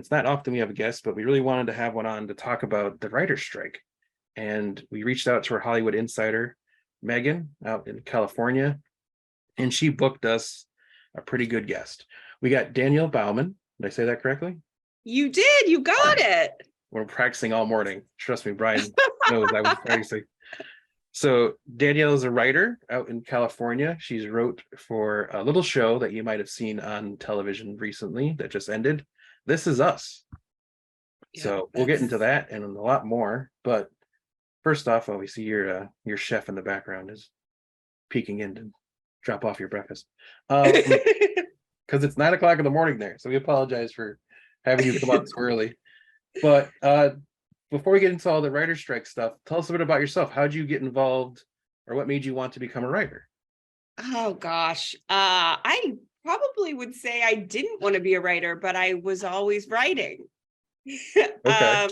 it's not often we have a guest, but we really wanted to have one on to talk about the writer's strike. And we reached out to our Hollywood insider, Megan, out in California, and she booked us a pretty good guest. We got Danielle Bauman. Did I say that correctly? You did. You got it. We're practicing all morning. Trust me, Brian knows I was practicing. So Danielle is a writer out in California. She's wrote for a little show that you might have seen on television recently that just ended, This Is Us. Yeah, so we'll get into that and a lot more. But first off, obviously your chef in the background is peeking in to drop off your breakfast. Because it's 9 o'clock in the morning there. So we apologize for having you come up so early. But before we get into all the writer strike stuff, tell us a bit about yourself. How'd you get involved, or what made you want to become a writer? Oh gosh. I probably would say I didn't want to be a writer, but I was always writing. Okay.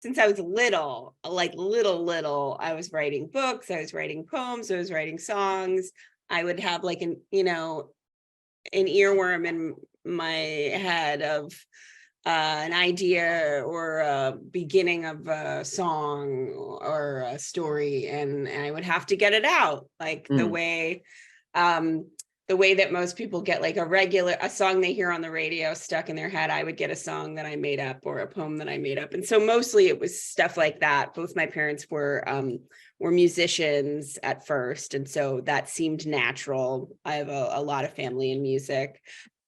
Since I was little, like little, I was writing books, I was writing poems, I was writing songs. I would have like an earworm in my head of an idea or a beginning of a song or a story, and I would have to get it out like the way that most people get like a song they hear on the radio stuck in their head. I would get a song that I made up or a poem that I made up. And so mostly it was stuff like that. Both my parents were musicians at first, and so that seemed natural. I have a lot of family in music.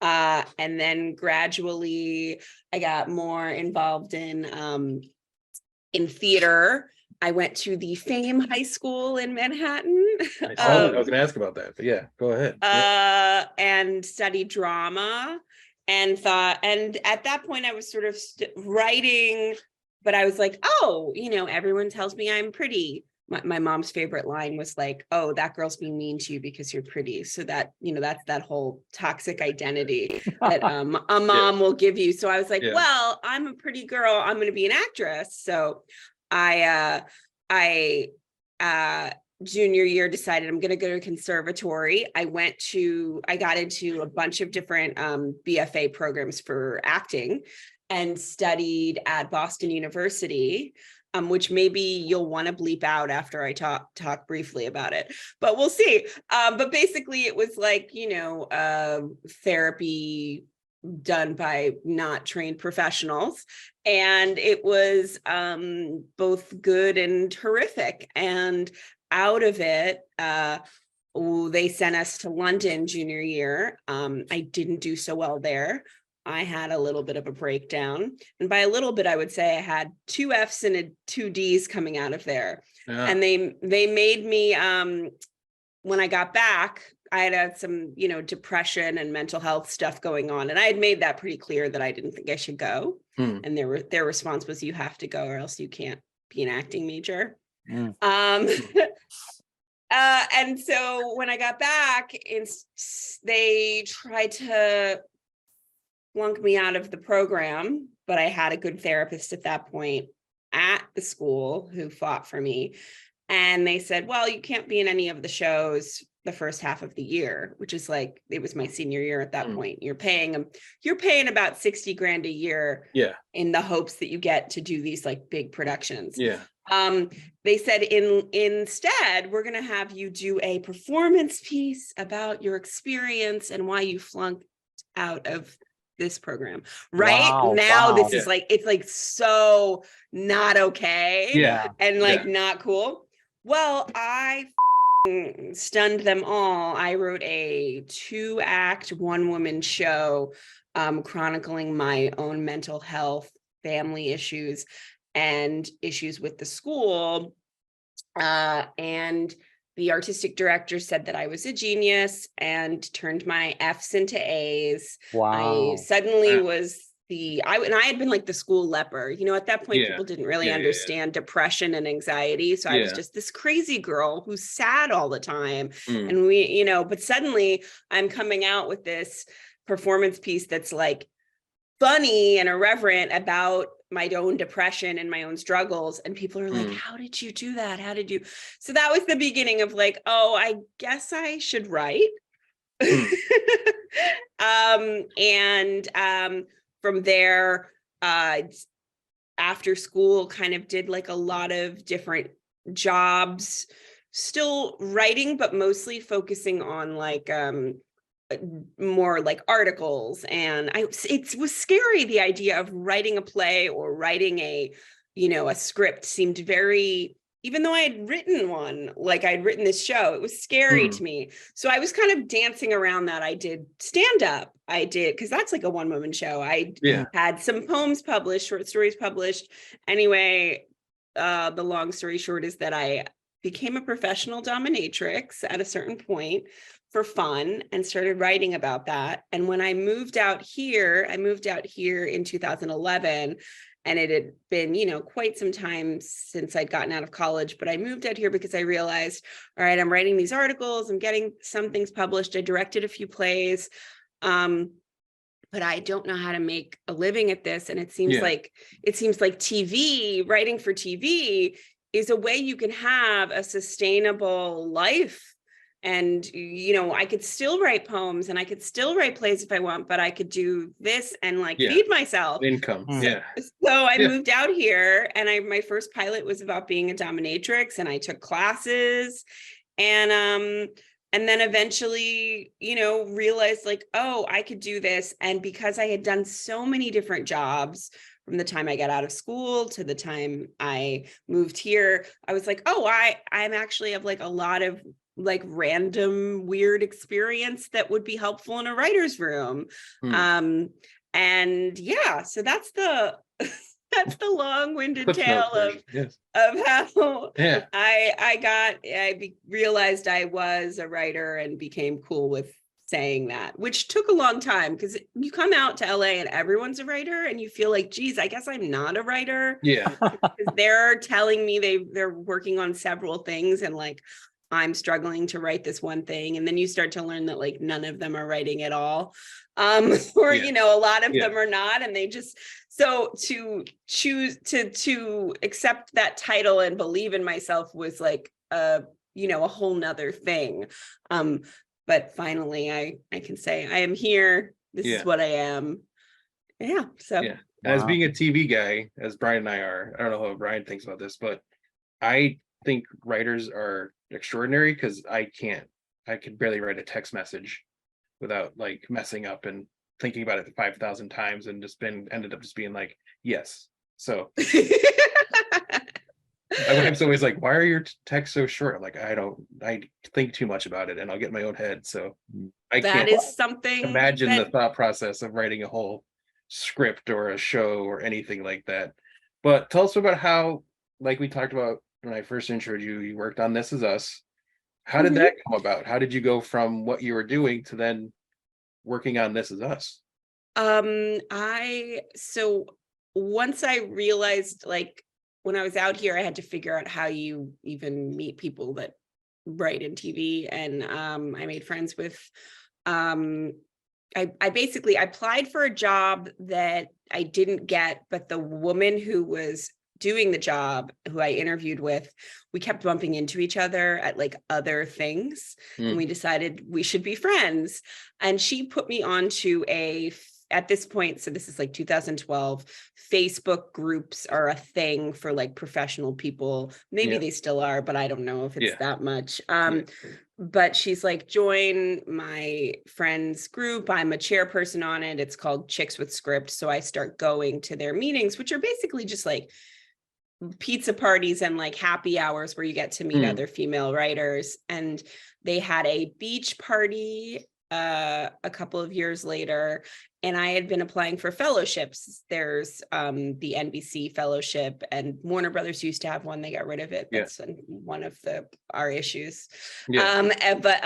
And then gradually I got more involved in theater. I went to the Fame High School in Manhattan. I was going to ask about that, but yeah, go ahead. And studied drama and at that point I was sort of writing, but I was like, oh, everyone tells me I'm pretty. My mom's favorite line was like, oh, that girl's being mean to you because you're pretty. So that, that's that whole toxic identity that a mom will give you. So I was like, well, I'm a pretty girl. I'm going to be an actress. So I junior year decided I'm going to go to conservatory. I got into a bunch of different BFA programs for acting and studied at Boston University. Which maybe you'll want to bleep out after I talk briefly about it, but we'll see. But basically it was like, therapy done by not trained professionals. And it was both good and horrific. And out of it, they sent us to London junior year. I didn't do so well there. I had a little bit of a breakdown. And by a little bit, I would say I had 2 F's and 2 D's coming out of there. Yeah. And they made me, when I got back, I had some, depression and mental health stuff going on. And I had made that pretty clear that I didn't think I should go. And their response was, you have to go or else you can't be an acting major. And so when I got back, they tried to flunk me out of the program, but I had a good therapist at that point at the school who fought for me. And they said, well, you can't be in any of the shows the first half of the year, which is like, it was my senior year at that point. You're paying about $60,000 a year in the hopes that you get to do these like big productions. They said instead, we're going to have you do a performance piece about your experience and why you flunked out of this program this is like, it's like so not okay and like not cool. Well, I stunned them all. I wrote a 2-act 1-woman show chronicling my own mental health, family issues, and issues with the school, and the artistic director said that I was a genius and turned my F's into A's. Wow. I suddenly was I had been like the school leper, at that point, people didn't really understand depression and anxiety. So I was just this crazy girl who's sad all the time. And but suddenly I'm coming out with this performance piece that's like funny and irreverent about my own depression and my own struggles. And people are like, how did you do that? How did you? So that was the beginning of like, oh, I guess I should write. From there, after school kind of did like a lot of different jobs, still writing, but mostly focusing on like more like articles. And it was scary. The idea of writing a play or writing a script seemed very, even though I had written one, like I'd written this show, it was scary to me. So I was kind of dancing around that. I did stand up. I did, because that's like a one-woman show. I had some poems published, short stories published. Anyway, the long story short is that I became a professional dominatrix at a certain point for fun and started writing about that. And when I moved out here in 2011, and it had been, quite some time since I'd gotten out of college, but I moved out here because I realized, all right, I'm writing these articles, I'm getting some things published. I directed a few plays, but I don't know how to make a living at this. And it seems like TV, writing for TV is a way you can have a sustainable life. And, I could still write poems and I could still write plays if I want, but I could do this and like feed myself. Income. Yeah. So I moved out here, and my first pilot was about being a dominatrix, and I took classes, and then eventually, realized like, oh, I could do this. And because I had done so many different jobs from the time I got out of school to the time I moved here, I was like, oh, I'm actually have like a lot of like random weird experience that would be helpful in a writer's room. And so that's the long-winded tale of how I realized I was a writer and became cool with saying that, which took a long time, because you come out to LA and everyone's a writer and you feel like, geez, I guess I'm not a writer. They're telling me they're working on several things, and like I'm struggling to write this one thing. And then you start to learn that like none of them are writing at all. Or, a lot of them are not. And they just, so to choose to accept that title and believe in myself was like, a whole nother thing. But finally I can say I am here. This is what I am. Yeah. So as being a TV guy, as Brian and I are, I don't know how Brian thinks about this, but I think writers are extraordinary, because I could barely write a text message without like messing up and thinking about it 5,000 times and ended up just being like, yes. So my wife's always like, why are your texts so short? I'm like, I think too much about it and I'll get in my own head. So I can't imagine the thought process of writing a whole script or a show or anything like that. But tell us about how, like we talked about when I first introduced you, you worked on This Is Us. How did that come about? How did you go from what you were doing to then working on This Is Us? So once I realized, like, when I was out here, I had to figure out how you even meet people that write in TV. And I made friends with, I basically applied for a job that I didn't get, but the woman who was doing the job, who I interviewed with, we kept bumping into each other at like other things. And we decided we should be friends. And she put me onto at this point, so this is like 2012, Facebook groups are a thing for like professional people. Maybe they still are, but I don't know if it's that much. But she's like, join my friend's group. I'm a chairperson on it. It's called Chicks with Script. So I start going to their meetings, which are basically just like pizza parties and like happy hours where you get to meet other female writers. And they had a beach party a couple of years later, and I had been applying for fellowships. There's the NBC fellowship, and Warner Brothers used to have one. They got rid of it. That's one of our issues. But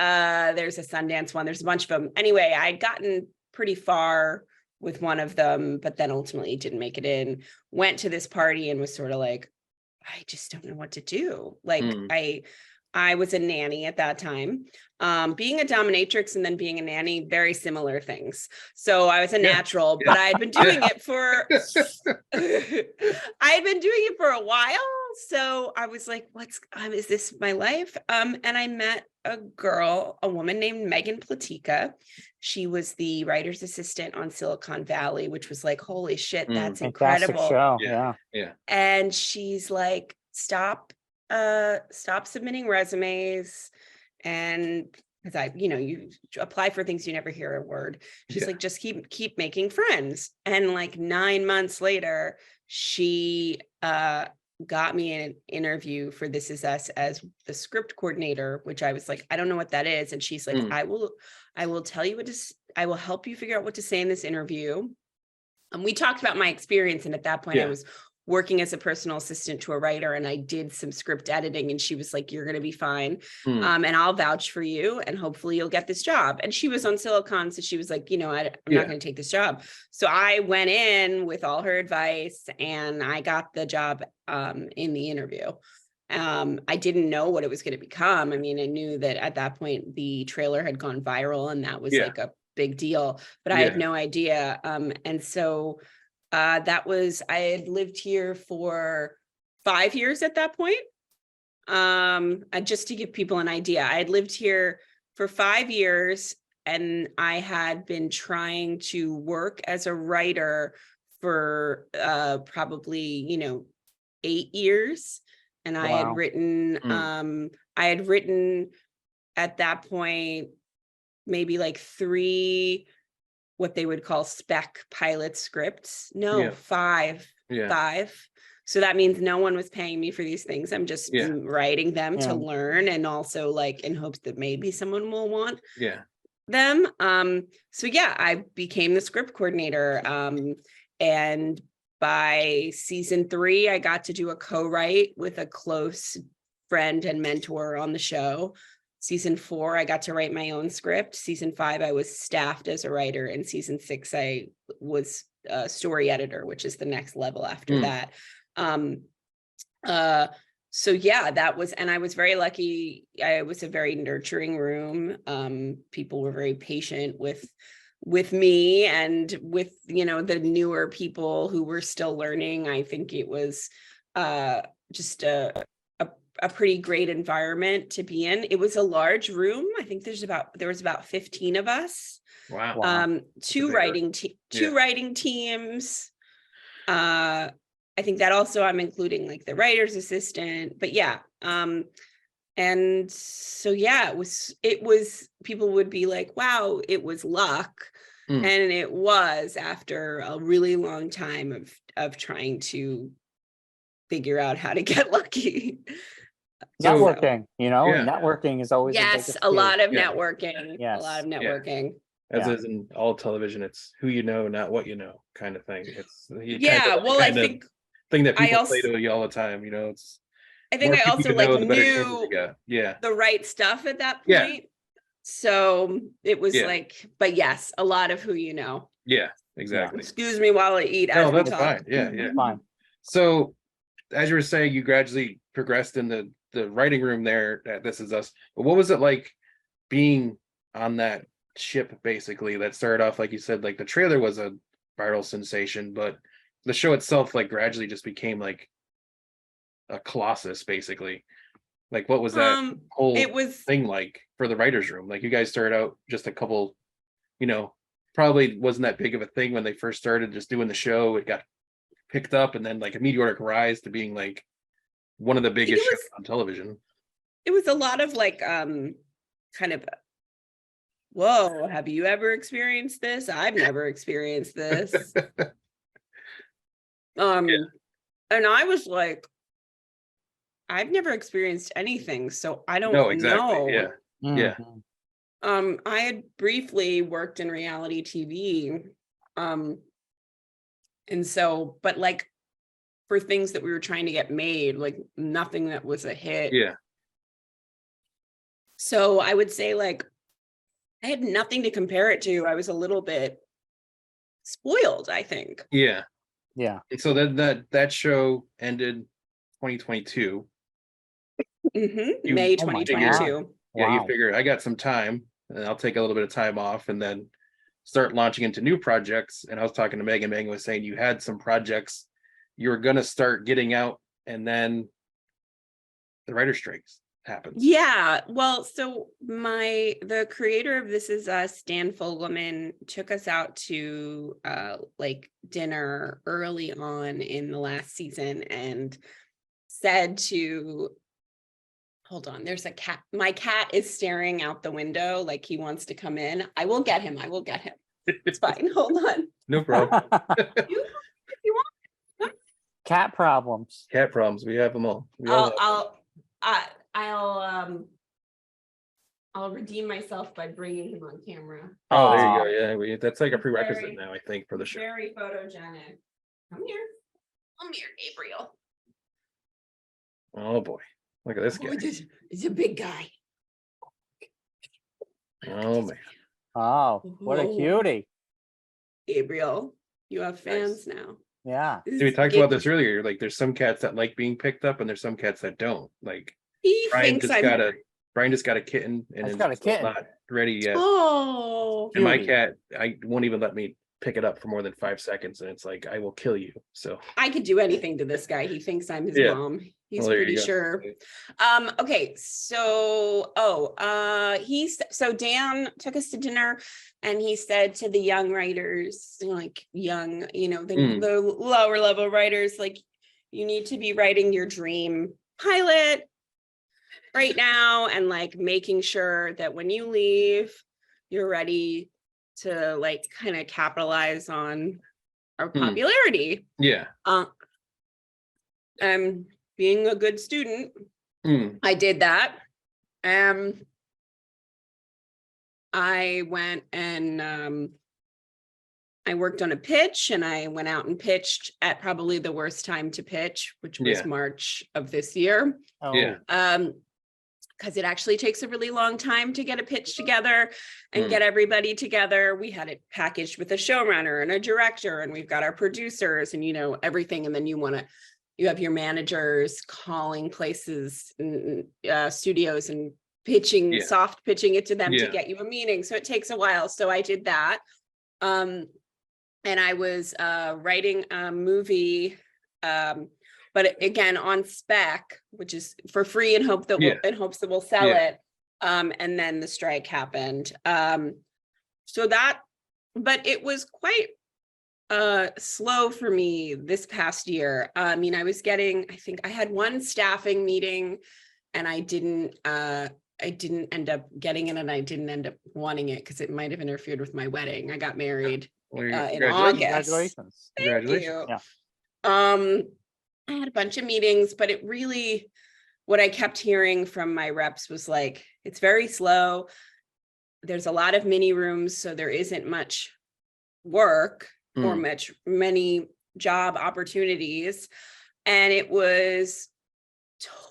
there's a Sundance one. There's a bunch of them. Anyway, I'd gotten pretty far with one of them, but then ultimately didn't make it in. Went to this party and was sort of like, I just don't know what to do. Like I was a nanny at that time. Being a dominatrix and then being a nanny, very similar things. So I was a natural, but I had been doing it for a while. so I was like, is this my life? And I met a woman named Megan Platika. She was the writer's assistant on Silicon Valley, which was like, holy shit, that's Fantastic incredible. show. Yeah. Yeah. Yeah. And she's like, stop submitting resumes. And because you apply for things, you never hear a word. She's Yeah. like, just keep making friends. And like 9 months later, she got me an interview for This Is Us as the script coordinator, which I was like, I don't know what that is. And she's like, I will tell you I will help you figure out what to say in this interview. And we talked about my experience. And at that point, I was working as a personal assistant to a writer, and I did some script editing, and she was like, you're going to be fine. And I'll vouch for you, and hopefully you'll get this job. And she was on Silicon. So she was like, I'm not going to take this job. So I went in with all her advice, and I got the job in the interview. I didn't know what it was going to become. I mean, I knew that at that point the trailer had gone viral, and that was like a big deal, but I had no idea. And so I had lived here for 5 years at that point. And just to give people an idea, I had lived here for 5 years, and I had been trying to work as a writer for probably, 8 years. And I had written at that point, maybe like 3 what they would call spec pilot scripts. No, 5. So that means no one was paying me for these things. I'm just writing them to learn, and also like in hopes that maybe someone will want them. So I became the script coordinator. And by season 3, I got to do a co-write with a close friend and mentor on the show. Season 4, I got to write my own script. Season 5, I was staffed as a writer. And season 6, I was a story editor, which is the next level after that. That was, and I was very lucky. It was a very nurturing room. People were very patient with me and with, the newer people who were still learning. I think it was just a pretty great environment to be in. It was a large room. I think there was about 15 of us. Wow. Two writing teams. I think that also I'm including like the writer's assistant, but and so it was people would be like, wow, it was luck. And it was after a really long time of trying to figure out how to get lucky. Networking, networking is always a lot of networking. Yes. A lot of networking. As is in all television, it's who you know, not what you know, kind of thing. It's I think thing that people say to you all the time. It's. I think I also knew the right stuff at that point. So it was like, but yes, a lot of who you know. Yeah, exactly. Excuse me while I eat. No, that's fine. Yeah. Fine. So, as you were saying, you gradually progressed in the writing room there at This Is Us. But what was it like being on that ship, basically, that started off, like you said, like the trailer was a viral sensation, but the show itself like gradually just became like a colossus, basically. Like, what was that whole thing like for the writer's room? Like, you guys started out just a couple, probably wasn't that big of a thing when they first started just doing the show. It got picked up, and then like a meteoric rise to being like one of the biggest shows on television. It was a lot of like kind of, whoa, have you ever experienced this? I've never experienced this. And I was like, I've never experienced anything, so I don't know. Yeah. I had briefly worked in reality TV. And so, but like for things that we were trying to get made, like nothing that was a hit. Yeah. So I would say like I had nothing to compare it to. I was a little bit spoiled, I think. Yeah. Yeah. And so that show ended 2022. May 2022. You figure I got some time and I'll take a little bit of time off and then start launching into new projects. And I was talking to Megan. Megan was saying you had some projects you were going to start getting out, and then writer strikes happens. Yeah, well, so the creator of This Is Us, Dan Fogelman, took us out to like dinner early on in the last season and said to, hold on, there's a cat. My cat is staring out the window like he wants to come in. I will get him. It's fine. Hold on. No problem. If you want. Cat problems. Cat problems. We have them all. We all have them. I'll redeem myself by bringing him on camera. Oh, there you Aw. go. Yeah, that's like a He's prerequisite very- now, I think, for the show. Very photogenic. Come here, Gabriel. Oh boy, look at this guy. It's a big guy. Oh man. Oh, what a Whoa. cutie. Gabriel, you have fans now. Yeah. We talked about this earlier. Like, there's some cats that like being picked up, and there's some cats that don't. Like, He Brian thinks just I'm. got a kitten, and He's it's got a still kitten. not ready yet. Oh, And my Cutie. cat, I won't even let me pick it up for more than 5 seconds, and it's like, I will kill you. So I could do anything to this guy. He thinks I'm his Yeah. mom. He's Well, there you pretty go. sure. Okay, so so Dan took us to dinner and he said to the young writers, like young, the lower level writers, like, you need to be writing your dream pilot right now and like making sure that when you leave, you're ready to like kind of capitalize on our popularity. yeah. Being a good student, I did that. I went and I worked on a pitch, and I went out and pitched at probably the worst time to pitch, which was Yeah. March of this year. Oh, Yeah. Because it actually takes a really long time to get a pitch together and get everybody together. We had it packaged with a showrunner and a director, and we've got our producers and everything. And then you have your managers calling places, studios, and pitching, soft pitching it to them to get you a meeting. So it takes a while. So I did that. And I was writing a movie, but again on spec, which is for free in hopes that we'll sell it. And then the strike happened. But it was quite slow for me this past year. I mean, I think I had one staffing meeting, and I didn't end up getting it, and I didn't end up wanting it because it might have interfered with my wedding. I got married in August. Congratulations. Congratulations. Yeah. I had a bunch of meetings, but what I kept hearing from my reps was like, it's very slow. There's a lot of mini rooms, so there isn't much work or many job opportunities. And it was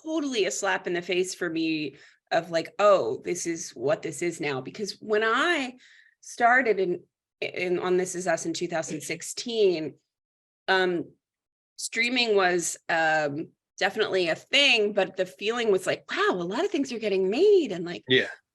totally a slap in the face for me of like, oh, this is what this is now. Because when I started on This Is Us in 2016, streaming was definitely a thing, but the feeling was like, wow, a lot of things are getting made, and like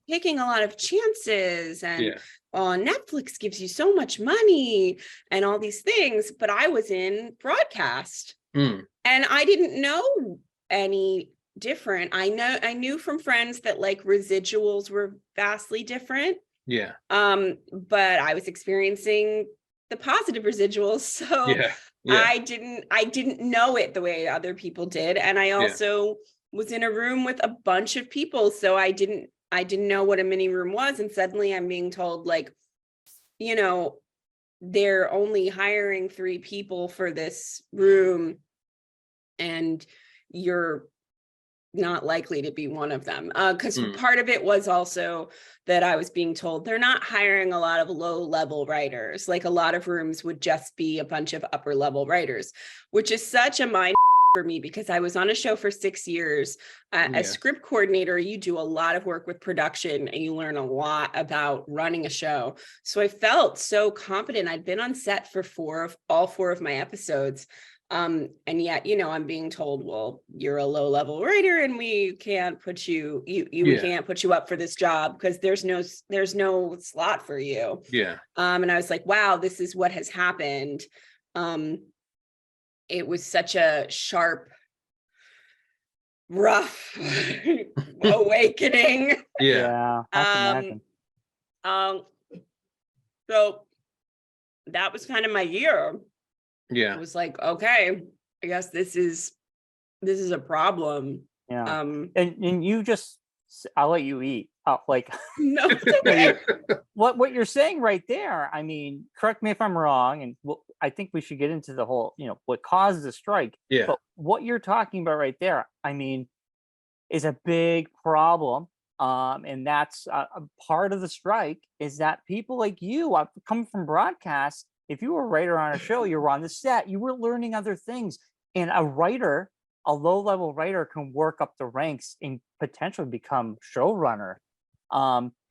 taking a lot of chances, and Netflix gives you so much money and all these things. But I was in broadcast and I didn't know any different. I knew from friends that like residuals were vastly different. Yeah. But I was experiencing the positive rituals. So I didn't know it the way other people did. And I also was in a room with a bunch of people. So I didn't know what a mini room was. And suddenly I'm being told, like, you know, they're only hiring 3 people for this room, and you're not likely to be one of them. Because part of it was also that I was being told they're not hiring a lot of low level writers. Like, a lot of rooms would just be a bunch of upper level writers, which is such a mind for me, because I was on a show for 6 years. As script coordinator, you do a lot of work with production and you learn a lot about running a show. So I felt so confident. I'd been on set for all 4 of my episodes. And yet, you know, I'm being told, well, you're a low level writer and we can't put you, we can't put you up for this job because there's no slot for you. And I was like, wow, this is what has happened. It was such a sharp rough awakening. Yeah. I can Um, imagine. So that was kind of my year. It Yeah. was like, okay, I guess this is a problem. Yeah. And you just, I'll let you eat. Like No, it's no, okay. what you're saying right there, I mean, correct me if I'm wrong, and I think we should get into the whole, what caused the strike. Yeah. But what you're talking about right there, I mean, is a big problem. And that's a part of the strike is that people like you, come from broadcast. If you were a writer on a show, you were on the set, you were learning other things. And a low-level writer can work up the ranks and potentially become showrunner.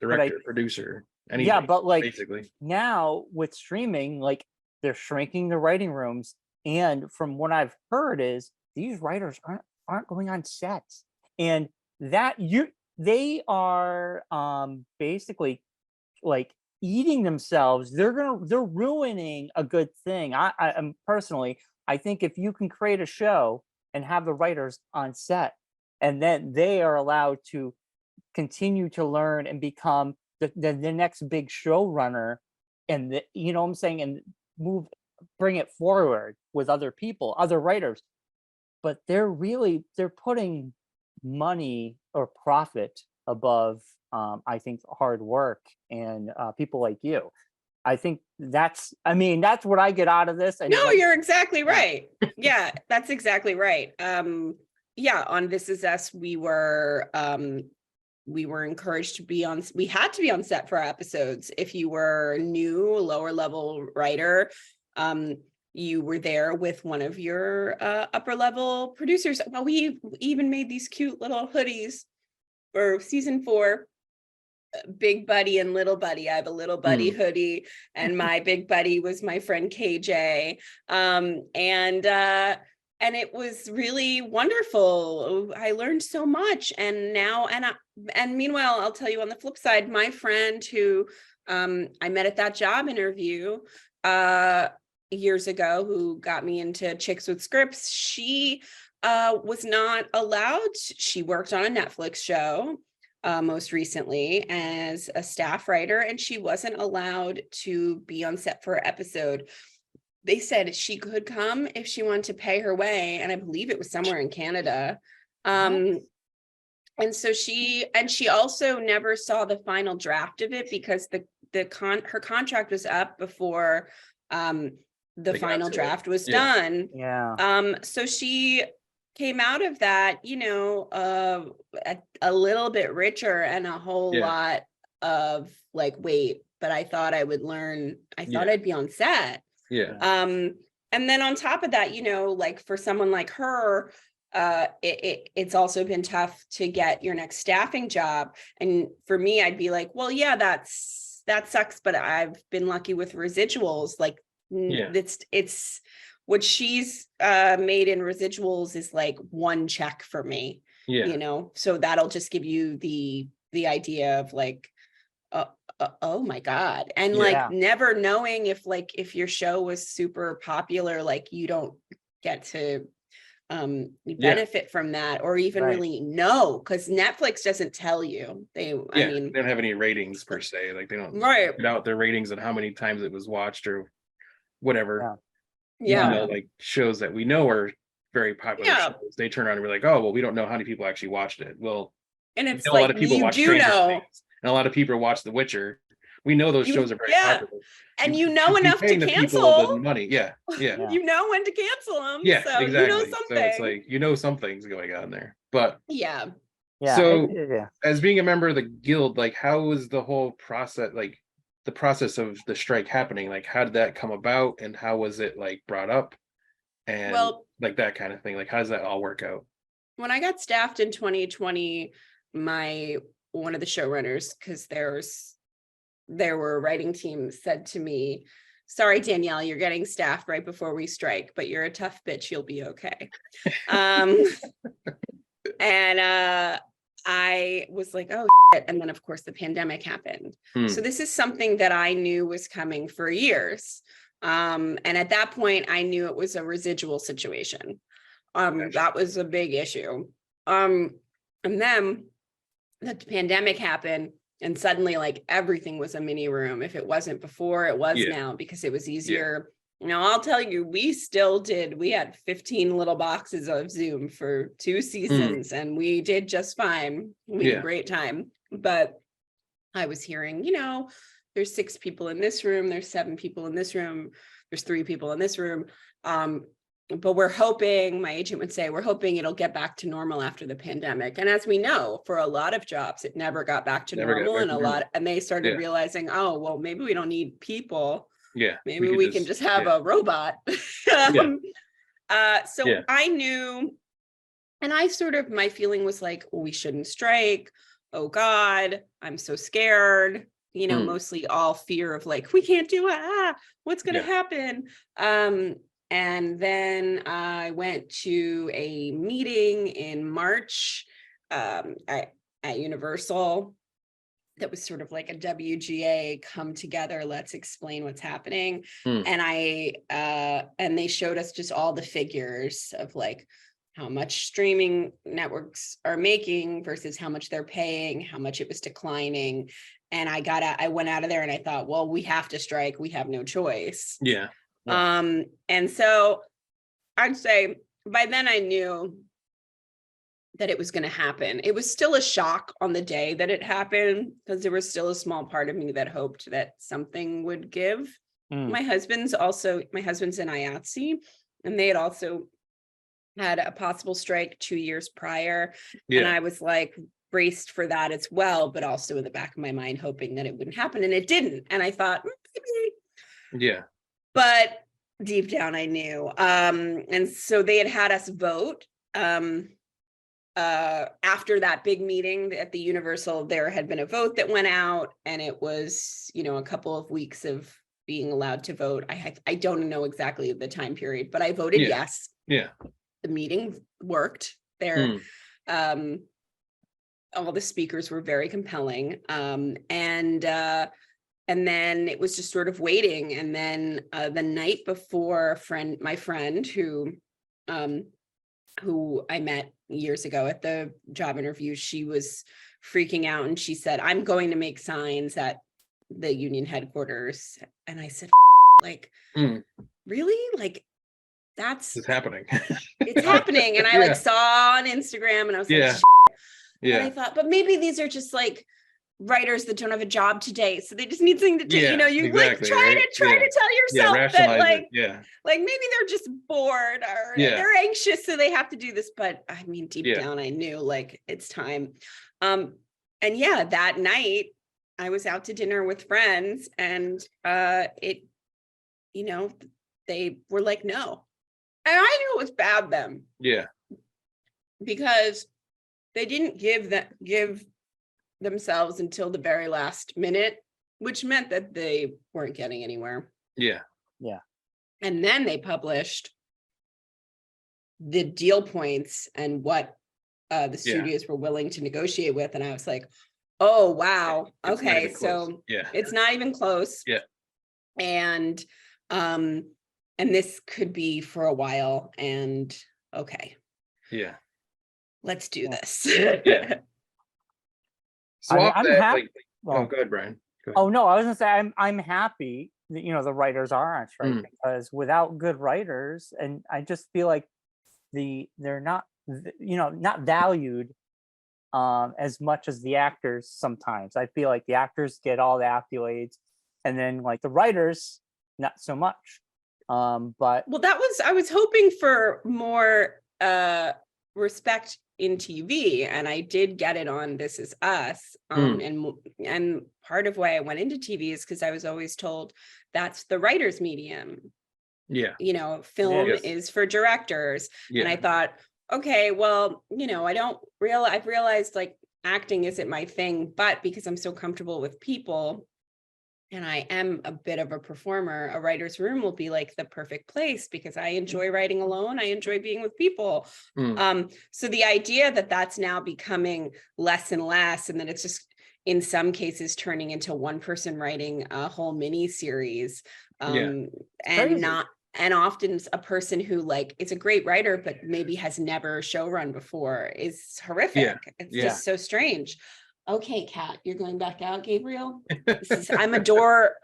Director, producer, anything. Yeah, but like basically. now with streaming, like they're shrinking the writing rooms. And from what I've heard is these writers aren't going on sets. And that they are basically like eating themselves. They're ruining a good thing. I am personally, I think if you can create a show and have the writers on set and then they are allowed to continue to learn and become the next big showrunner and you know what I'm saying, and bring it forward with other people, other writers. But they're putting money or profit above I think hard work and people like you. I think that's what I get out of this. And No, you're exactly right. Yeah, that's exactly right. Yeah, on This Is Us, we were encouraged to be on, we had to be on set for our episodes. If you were new, lower level writer, you were there with one of your upper level producers. Well, we even made these cute little hoodies for season 4. Big buddy and little buddy. I have a little buddy hoodie, and my big buddy was my friend KJ. And it was really wonderful. I learned so much. And now, and meanwhile, I'll tell you on the flip side, my friend who I met at that job interview years ago, who got me into Chicks with Scripts, she was not allowed. She worked on a Netflix show most recently as a staff writer, and she wasn't allowed to be on set for an episode. They said she could come if she wanted to pay her way, and I believe it was somewhere in Canada. And so she also never saw the final draft of it because her contract was up before the final draft was done. Yeah. So she came out of that, a little bit richer and a whole lot of like, wait, but I thought I would learn. I thought I'd be on set. Yeah. And then on top of that, like for someone like her, it's also been tough to get your next staffing job. And for me, I'd be like, well, yeah, that sucks, but I've been lucky with residuals. Like it's what she's made in residuals is like one check for me. So that'll just give you the idea of like, oh my God. And like never knowing if your show was super popular, like you don't get to benefit from that or even really know, because Netflix doesn't tell you. I mean, they don't have any ratings per se. Like they don't put out their ratings and how many times it was watched or whatever. Like shows that we know are very popular shows, they turn around and be like, oh well, we don't know how many people actually watched it. Well, and it's a like, lot of people watch Stranger Things, and a lot of people watch The Witcher. We know those shows are very popular, and enough to cancel the money. You know when to cancel them. So exactly. So it's like something's going on there. But so as being a member of the guild, like how was the whole process, like the process of the strike happening? Like how did that come about, and how was it like brought up, and like that kind of thing? Like how does that all work out? When I got staffed in 2020, one of the showrunners, because there were a writing team, said to me, sorry, Danielle, you're getting staffed right before we strike, but you're a tough bitch. You'll be okay. And I was like, oh, shit. And then of course the pandemic happened. So this is something that I knew was coming for years. And at that point I knew it was a residual situation. That was a big issue. And then the pandemic happened, and suddenly like everything was a mini room. If it wasn't before, it was now, because it was easier. Now I'll tell you, we had 15 little boxes of Zoom for 2 seasons, and we did just fine. We had a great time. But I was hearing, there's 6 people in this room, there's 7 people in this room, there's 3 people in this room. But we're hoping, my agent would say, we're hoping it'll get back to normal after the pandemic. And as we know, for a lot of jobs, it never got back to normal. And they started realizing, oh, well, maybe we don't need people. Yeah. Maybe we can just have a robot. So I knew, and my feeling was like, well, we shouldn't strike. Oh God, I'm so scared. Mostly all fear of like, we can't do it. What's going to happen? And then I went to a meeting in March at Universal that was sort of like a WGA come together, let's explain what's happening. And and they showed us just all the figures of like how much streaming networks are making versus how much they're paying, how much it was declining. And I went out of there and I thought, well, we have to strike. We have no choice. Yeah. And so I'd say by then I knew that it was going to happen. It was still a shock on the day that it happened, because there was still a small part of me that hoped that something would give. My husband's in IATSE, and they had also had a possible strike 2 years prior. And I was like braced for that as well, but also in the back of my mind hoping that it wouldn't happen, and it didn't. And I thought, maybe. But deep down I knew. And so they had us vote. After that big meeting at the Universal, there had been a vote that went out, and it was, a couple of weeks of being allowed to vote. I don't know exactly the time period, but I voted yes. The meeting worked there. All the speakers were very compelling. And then it was just sort of waiting. And then the night before, my friend who I met years ago at the job interview, she was freaking out, and she said, I'm going to make signs at the union headquarters. And I said, like, really? Like, It's happening. It's happening. And I saw on Instagram, and I was like, and I thought, but maybe these are just like writers that don't have a job today, so they just need something to do. Like try to tell yourself that like maybe they're just bored, or they're anxious, so they have to do this. But I mean, deep down I knew like it's time. And that night I was out to dinner with friends, and they were like, no. And I knew it was bad then, because they didn't give themselves until the very last minute, which meant that they weren't getting anywhere. And then they published the deal points and what the studios were willing to negotiate with, and I was like, oh wow, okay, so it's not even close. And this could be for a while, and okay, let's do this. So I'm happy. go ahead, Brian. Go ahead. Oh no, I was gonna say I'm happy that the writers are on strike, because without good writers, and I just feel like they're not not valued as much as the actors sometimes. I feel like the actors get all the accolades, and then like the writers not so much. But I was hoping for more respect in TV, and I did get it on This Is Us. And part of why I went into TV is because I was always told that's the writer's medium. Film is for directors. And I thought, okay, well, I've realized like acting isn't my thing, but because I'm so comfortable with people, and I am a bit of a performer, a writer's room will be like the perfect place, because I enjoy writing alone. I enjoy being with people. So the idea that that's now becoming less and less, and then it's just in some cases turning into one person writing a whole mini series, and and often a person who like is a great writer but maybe has never showrun before is horrific. It's Yeah. just so strange. Okay, Kat, you're going back out, Gabriel. I'm a door.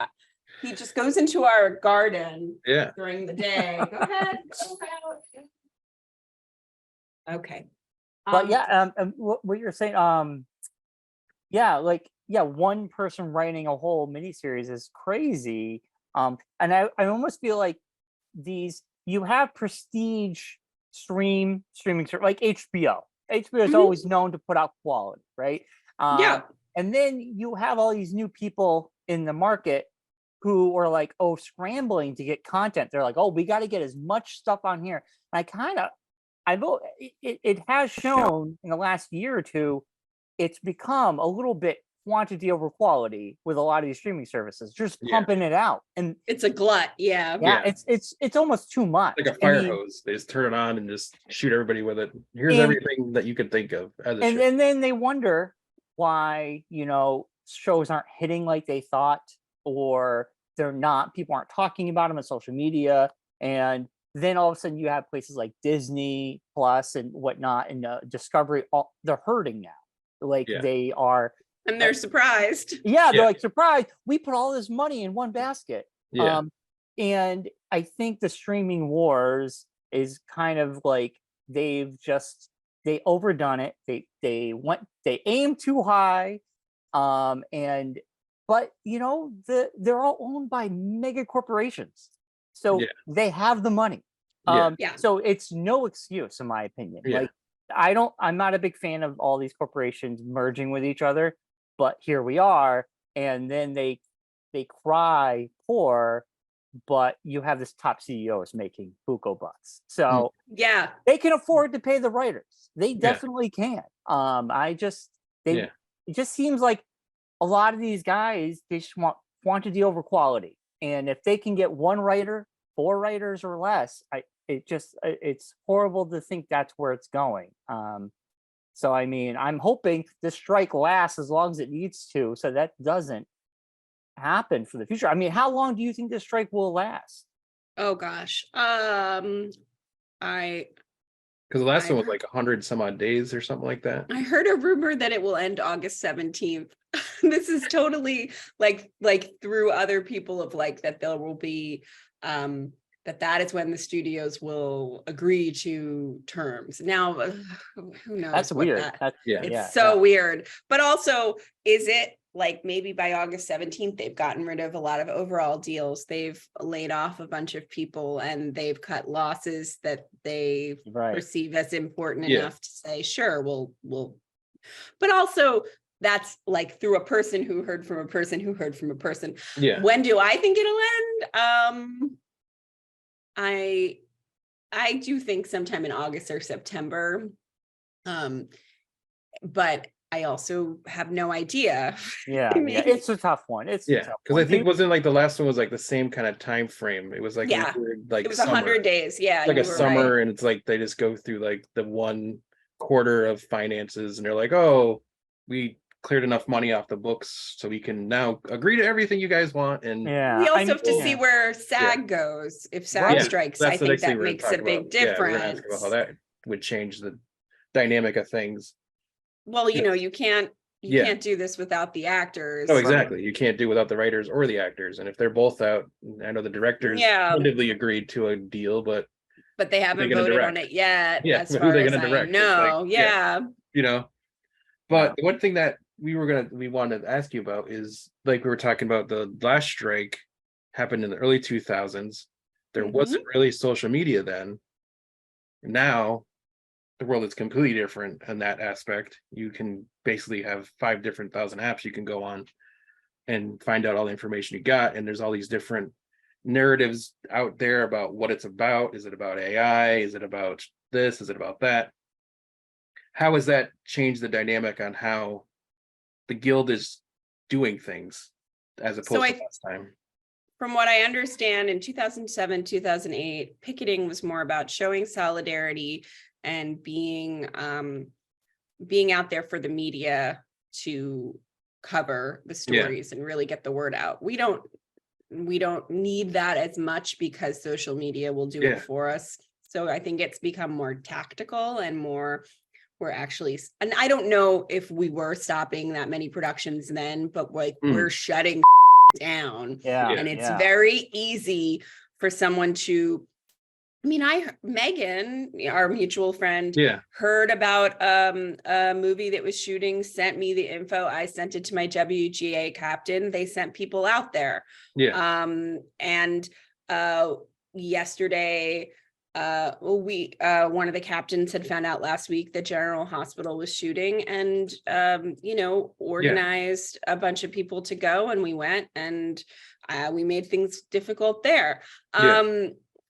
He just goes into our garden Yeah. during the day. Go ahead. Go out. Okay. But yeah, what you're saying, yeah, like one person writing a whole miniseries is crazy. And I almost feel like you have prestige streaming like HBO. HBO is Mhm. always known to put out quality, right? Yeah. And then you have all these new people in the market who are like, oh, scrambling to get content. They're like, oh, we got to get as much stuff on here. And it has shown in the last year or two, it's become a little bit quantity over quality with a lot of these streaming services, just Yeah. pumping it out. And It's a glut. Yeah. yeah, Yeah. it's almost too much. Like a I fire mean, hose. They just turn it on and just shoot everybody with it. Here's And- everything that you could think of as a show. and then they wonder why, shows aren't hitting like they thought, or people aren't talking about them on social media. And then all of a sudden you have places like Disney Plus and whatnot, and Discovery, they're hurting now. Like Yeah. they are, And they're surprised. yeah, they're Yeah. like, surprised, we put all this money in one basket. Yeah. And I think the streaming wars is kind of like they overdone it. They aim too high. But they're all owned by mega corporations. So Yeah. they have the money. Yeah. Yeah. So it's no excuse, in my opinion. Yeah. Like I'm not a big fan of all these corporations merging with each other, but here we are. And then they cry poor, but you have this top CEOs making buco bucks. So Yeah. they can afford to pay the writers. They definitely can. It just seems like a lot of these guys, they just want quantity over quality. And if they can get one writer, 4 writers or less, it's horrible to think that's where it's going. So I mean, I'm hoping this strike lasts as long as it needs to, so that doesn't happen for the future. I mean, how long do you think this strike will last? Oh gosh. Because the last I one was heard- like 100 some odd days or something like that. I heard a rumor that it will end August 17th. This is totally like through other people of like that there will be that is when the studios will agree to terms. Now, who knows? That's what weird. that- Yeah. It's so weird. But also, is it like maybe by August 17th, they've gotten rid of a lot of overall deals. They've laid off a bunch of people and they've cut losses that they perceive as important enough to say, sure, we'll. But also, that's like through a person who heard from a person who heard from a person. Yeah. When do I think it'll end? I do think sometime in August or September. But I also have no idea. Yeah, I mean, it's a tough one. It's a tough because one. I think wasn't like the last one was like the same kind of time frame. It was like Yeah. weird, like it was summer. 100 days. Yeah, like you a were summer, right. and it's like they just go through like the one quarter of finances, and they're like, oh, we cleared enough money off the books, so we can now agree to everything you guys want. And We also have to see where SAG goes. If SAG strikes, I that's the think next thing that we're gonna makes talk a big about. Yeah, we're gonna ask difference. about how that would change the dynamic of things. Well, you can't do this without the actors. No, exactly. You can't do without the writers or the actors. And if they're both out, I know the directors tentatively agreed to a deal, but they haven't voted on it yet. Yeah, as who far they as gonna I direct? It's know. like, But the one thing that we wanted to ask you about is, like, we were talking about the last strike happened in the early 2000s. There wasn't really social media then. Now the world is completely different in that aspect. You can basically have 5 different thousand apps you can go on and find out all the information you got. And there's all these different narratives out there about what it's about. Is it about AI? Is it about this? Is it about that? How has that changed the dynamic on how the guild is doing things as opposed to last time? From what I understand, in 2007, 2008, picketing was more about showing solidarity and being out there for the media to cover the stories and really get the word out. We don't we don't need that as much because social media will do Yeah. it for us. So I think it's become more tactical and more, we're actually, and I don't know if we were stopping that many productions then, but like we're shutting down. Yeah. And it's yeah. very easy for someone to, I mean, Megan, our mutual friend, Yeah. heard about a movie that was shooting, sent me the info. I sent it to my WGA captain. They sent people out there. Yeah. And yesterday, one of the captains had found out last week that General Hospital was shooting, and organized a bunch of people to go, and we went, and we made things difficult there. Yeah.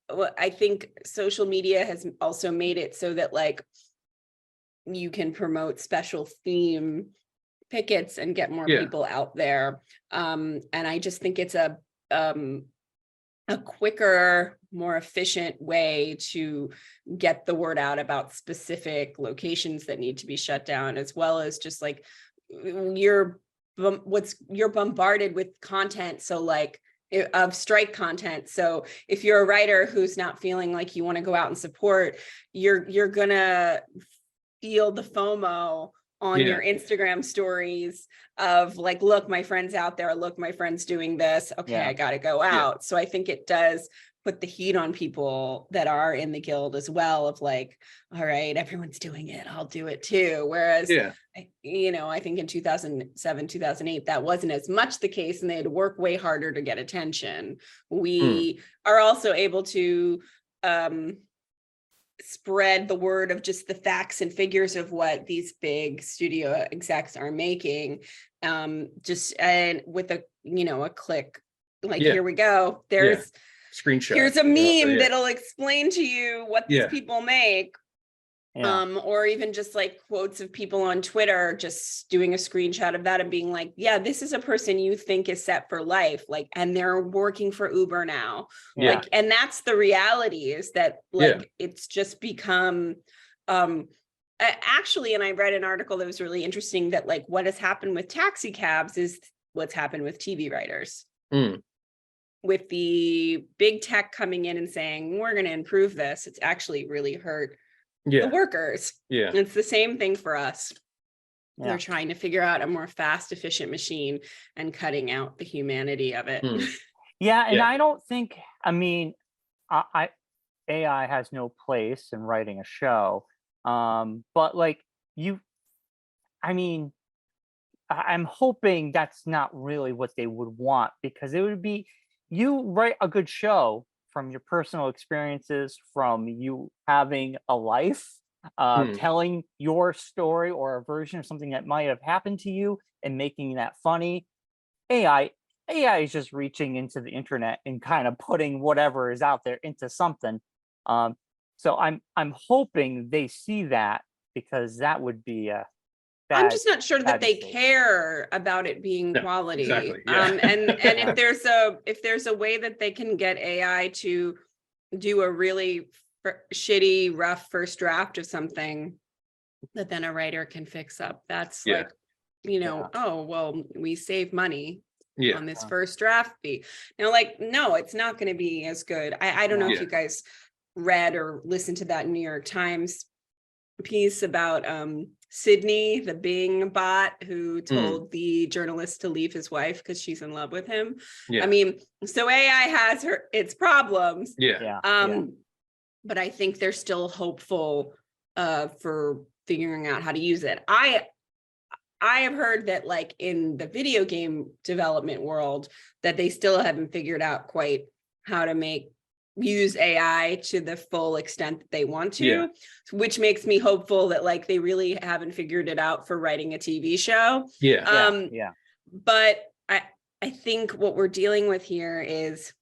Well, I think social media has also made it so that like you can promote special theme pickets and get more Yeah. people out there. And I just think it's a quicker, more efficient way to get the word out about specific locations that need to be shut down, as well as just like you're bombarded with content. So like of strike content. So if you're a writer who's not feeling like you want to go out and support, you're gonna feel the FOMO on your Instagram stories of like, look, my friend's out there, look, my friend's doing this. Okay, I gotta go out. So I think it does put the heat on people that are in the guild as well, of like, all right, everyone's doing it, I'll do it too. Whereas, I think in 2007, 2008, that wasn't as much the case, and they had to work way harder to get attention. We are also able to spread the word of just the facts and figures of what these big studio execs are making, just and with a click, like here we go, there's screenshot, here's a meme that'll explain to you what these people make. Or even just like quotes of people on Twitter, just doing a screenshot of that and being like, yeah, this is a person you think is set for life, like, and they're working for Uber now. Like, and that's the reality, is that like it's just become actually, and I read an article that was really interesting, that like what has happened with taxi cabs is what's happened with TV writers. With the big tech coming in and saying, we're going to improve this, it's actually really hurt the workers. It's the same thing for us. They're trying to figure out a more fast, efficient machine and cutting out the humanity of it. And I don't think, I mean, AI has no place in writing a show. But like I'm hoping that's not really what they would want, because it would be, you write a good show from your personal experiences, from you having a life, telling your story or a version of something that might have happened to you and making that funny. AI is just reaching into the internet and kind of putting whatever is out there into something. So I'm hoping they see that, because that would be I'm just not sure that they care about it being quality. Exactly. And if there's a way that they can get AI to do a really shitty, rough first draft of something that then a writer can fix up, that's like, oh, well, we save money on this first draft fee. Now, like, no, it's not going to be as good. I don't know if you guys read or listened to that New York Times piece about Sydney, the Bing bot, who told the journalist to leave his wife because she's in love with him. I mean, so AI has its problems. But I think they're still hopeful for figuring out how to use it. I have heard that like in the video game development world, that they still haven't figured out quite how to use AI to the full extent that they want to, which makes me hopeful that like they really haven't figured it out for writing a TV show. But I think what we're dealing with here is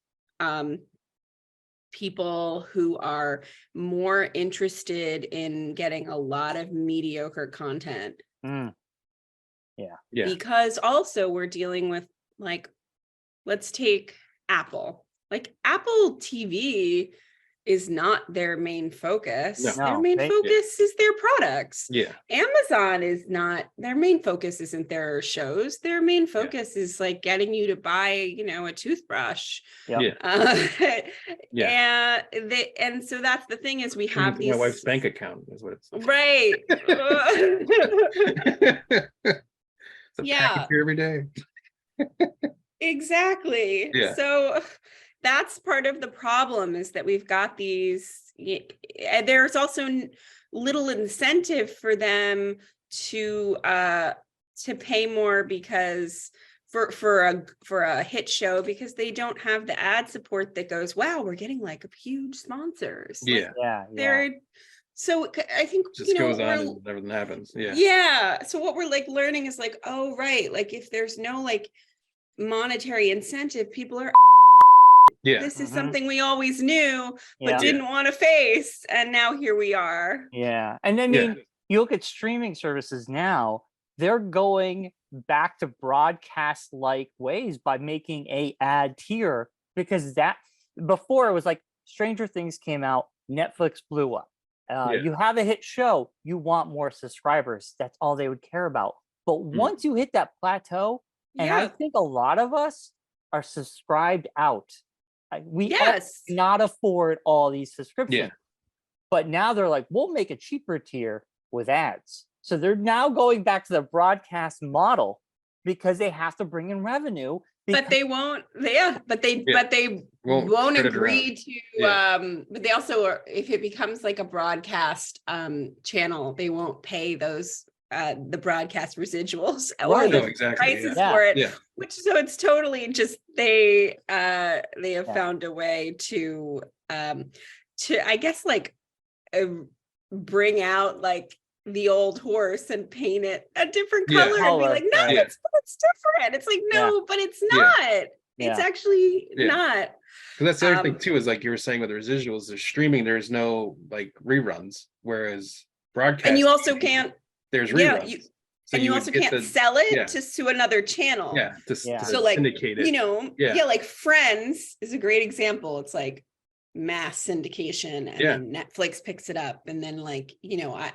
people who are more interested in getting a lot of mediocre content. Because also we're dealing with, like, let's take Apple. Like Apple TV is not their main focus. No. Their No, main they- focus is their products. Yeah. Amazon is not, their main focus isn't their shows. Their main focus is like getting you to buy, a toothbrush. Yep. Yeah. Yeah. And so that's the thing is we Turn have into these. my wife's bank account is what it's. Right. It's a Yeah. package here every day. Exactly. Yeah. So that's part of the problem is that we've got these, there's also little incentive for them to pay more because for a hit show, because they don't have the ad support that goes, wow, we're getting like huge sponsors. Like, Yeah. they're so I think Just goes on and everything happens. Yeah. Yeah. So what we're like learning is like, oh, right. Like if there's no like monetary incentive, people are, Yeah. this is Mhm. something we always knew, but Yeah. didn't want to face. And now here we are. Yeah. And I Yeah. mean, you look at streaming services now, they're going back to broadcast like ways by making a ad tier, because that before it was like Stranger Things came out, Netflix blew up. Yeah. You have a hit show, you want more subscribers. That's all they would care about. But once you hit that plateau, and I Yeah. think a lot of us are subscribed out. We all Yes. cannot afford all these subscriptions. Yeah. But now they're like, we'll make a cheaper tier with ads. So they're now going back to the broadcast model because they have to bring in revenue. But they won't, but they won't spread it agree to, Yeah. but they also are, if it becomes like a broadcast channel, they won't pay those the broadcast residuals or Right. the No, exactly. prices Yeah. for it. Yeah. Which so it's totally just they have Yeah. found a way to I guess like bring out like the old horse and paint it a different Yeah. color and be like, no, Right. it's different. It's like, no, but it's Yeah. not. Yeah. It's actually Yeah. not. Because that's the other thing Um, too, is like you were saying with the residuals, there's streaming, there's no like reruns, whereas broadcast. And you also TV, can't, There's yeah, reruns. and you would also get can't the- sell it yeah. to another channel. Yeah, to Yeah. So, like, syndicate it. Yeah. like Friends is a great example. It's like mass syndication, and Yeah. then Netflix picks it up, and then like,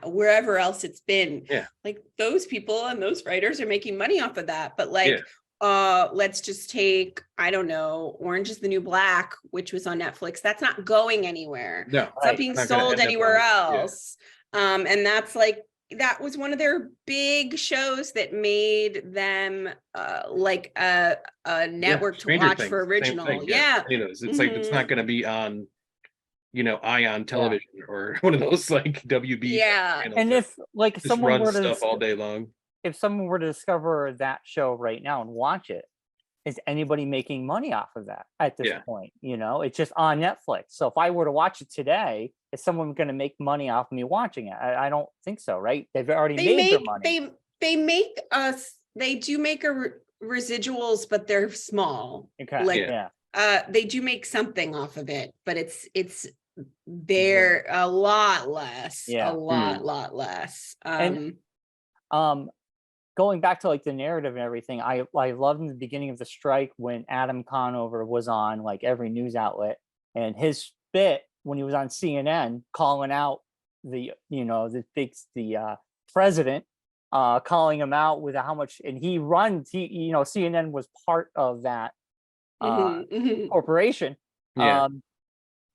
wherever else it's been, Yeah. like those people and those writers are making money off of that. But like, let's just take, I don't know, Orange is the New Black, which was on Netflix. That's not going anywhere. No, It's not being Not gonna sold end up anywhere on- yeah. else. And that's like, that was one of their big shows that made them like a network to Stranger watch Things, for same original. thing, Yeah. It's like it's not going to be on, Ion television or one of those like WB. Yeah. channels And that if like just someone run were to stuff all day long. if someone were to discover that show right now and watch it, is anybody making money off of that at this Yeah. point? It's just on Netflix. So if I were to watch it today, is someone going to make money off me watching it? I don't think so, right? They've already made their money. They do make residuals, but they're small. Okay. like, yeah. They do make something off of it, but it's they're a lot less. Yeah. A lot less. And- Going back to like the narrative and everything, I loved in the beginning of the strike when Adam Conover was on like every news outlet, and his bit when he was on CNN calling out the president, calling him out with how much, and CNN was part of that corporation. Yeah.